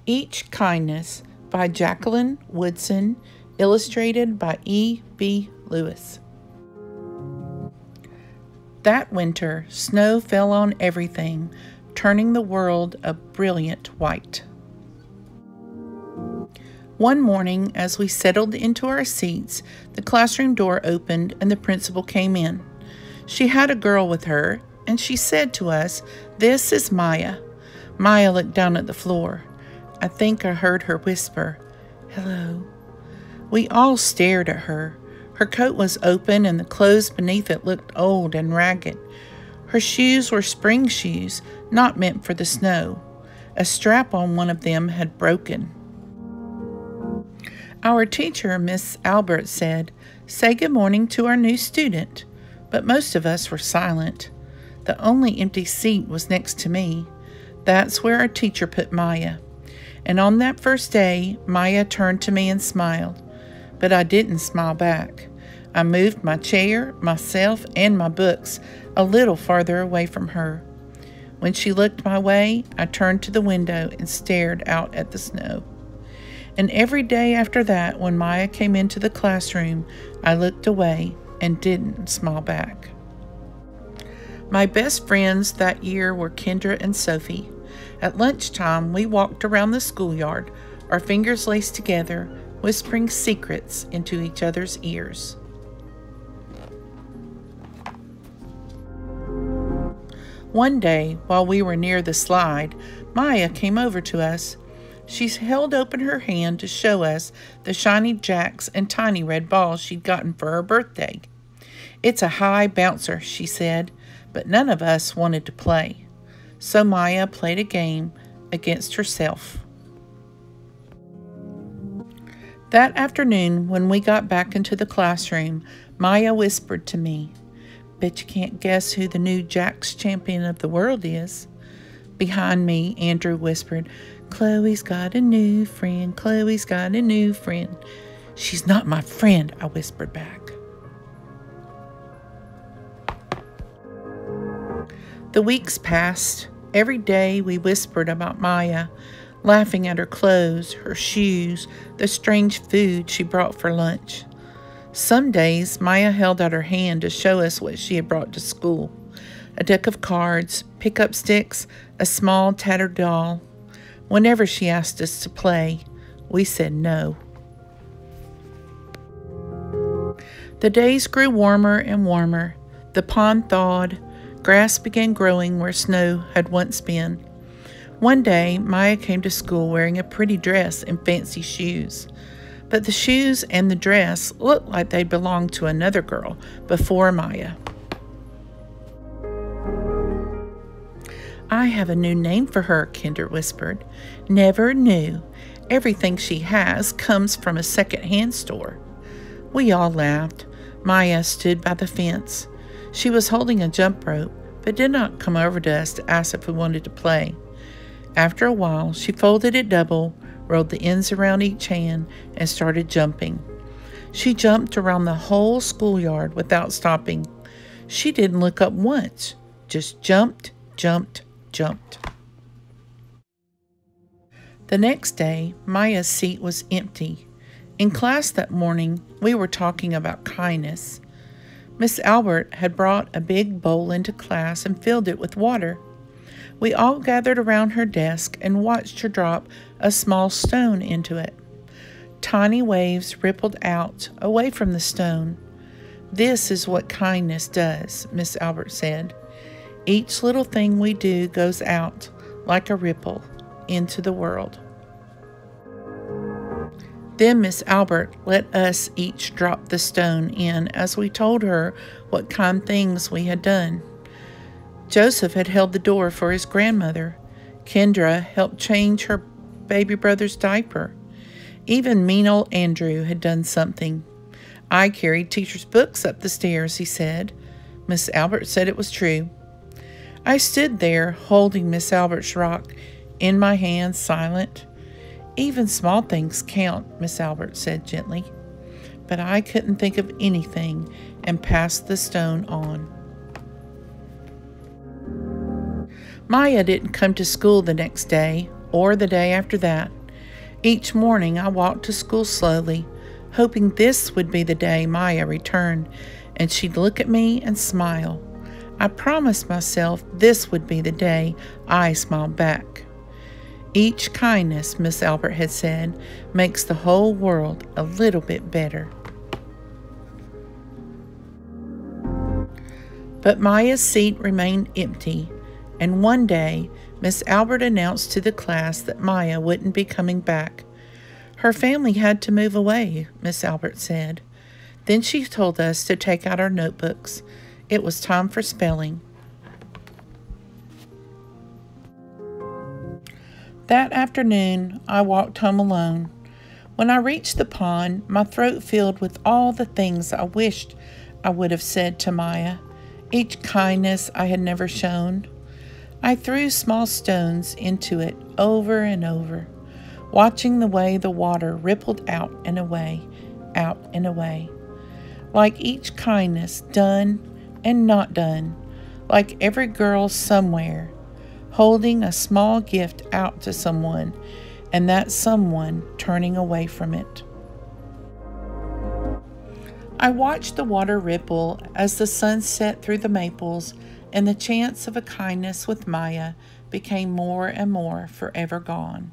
Each Kindness by Jacqueline Woodson, illustrated by E.B. Lewis. That winter, snow fell on everything, turning the world a brilliant white. One morning, as we settled into our seats, the classroom door opened and the principal came in. She had a girl with her, and she said to us, "This is Maya." Maya looked down at the floor. I think I heard her whisper, "Hello." We all stared at her. Her coat was open and the clothes beneath it looked old and ragged. Her shoes were spring shoes, not meant for the snow. A strap on one of them had broken. Our teacher, Miss Albert, said, "Say good morning to our new student," but most of us were silent. The only empty seat was next to me. That's where our teacher put Maya. And on that first day, Maya turned to me and smiled. But I didn't smile back. I moved my chair, myself, and my books a little farther away from her. When she looked my way, I turned to the window and stared out at the snow. And every day after that, when Maya came into the classroom, I looked away and didn't smile back. My best friends that year were Kendra and Sophie. At lunchtime, we walked around the schoolyard, our fingers laced together, whispering secrets into each other's ears. One day, while we were near the slide, Maya came over to us. She held open her hand to show us the shiny jacks and tiny red balls she'd gotten for her birthday. "It's a high bouncer," she said, but none of us wanted to play. So Maya played a game against herself. That afternoon, when we got back into the classroom, Maya whispered to me, "Bet you can't guess who the new Jacks champion of the world is." Behind me, Andrew whispered, "Chloe's got a new friend. Chloe's got a new friend." "She's not my friend," I whispered back. The weeks passed. Every day we whispered about Maya, laughing at her clothes, her shoes, the strange food she brought for lunch. Some days Maya held out her hand to show us what she had brought to school. A deck of cards, pickup sticks, a small tattered doll. Whenever she asked us to play, we said no. The days grew warmer and warmer. The pond thawed. Grass began growing where snow had once been. One day, Maya came to school wearing a pretty dress and fancy shoes. But the shoes and the dress looked like they belonged to another girl before Maya. "I have a new name for her," Kendra whispered. "Never knew. Everything she has comes from a second-hand store." We all laughed. Maya stood by the fence. She was holding a jump rope, but did not come over to us to ask if we wanted to play. After a while, she folded it double, rolled the ends around each hand, and started jumping. She jumped around the whole schoolyard without stopping. She didn't look up once, just jumped, jumped, jumped. The next day, Maya's seat was empty. In class that morning, we were talking about kindness. Miss Albert had brought a big bowl into class and filled it with water. We all gathered around her desk and watched her drop a small stone into it. Tiny waves rippled out away from the stone. "This is what kindness does," Miss Albert said. "Each little thing we do goes out like a ripple into the world." Then Miss Albert let us each drop the stone in as we told her what kind things we had done. Joseph had held the door for his grandmother. Kendra helped change her baby brother's diaper. Even mean old Andrew had done something. "I carried teacher's books up the stairs," he said. Miss Albert said it was true. I stood there holding Miss Albert's rock in my hand, silent. "Even small things count," Miss Albert said gently. But I couldn't think of anything and passed the stone on. Maya didn't come to school the next day or the day after that. Each morning I walked to school slowly, hoping this would be the day Maya returned and she'd look at me and smile. I promised myself this would be the day I smiled back. Each kindness, Miss Albert had said, makes the whole world a little bit better. But Maya's seat remained empty, and one day Miss Albert announced to the class that Maya wouldn't be coming back. Her family had to move away, Miss Albert said. Then she told us to take out our notebooks. It was time for spelling. That afternoon, I walked home alone. When I reached the pond, my throat filled with all the things I wished I would have said to Maya, each kindness I had never shown. I threw small stones into it over and over, watching the way the water rippled out and away, like each kindness done and not done, like every girl somewhere, holding a small gift out to someone, and that someone turning away from it. I watched the water ripple as the sun set through the maples, and the chance of a kindness with Maya became more and more forever gone.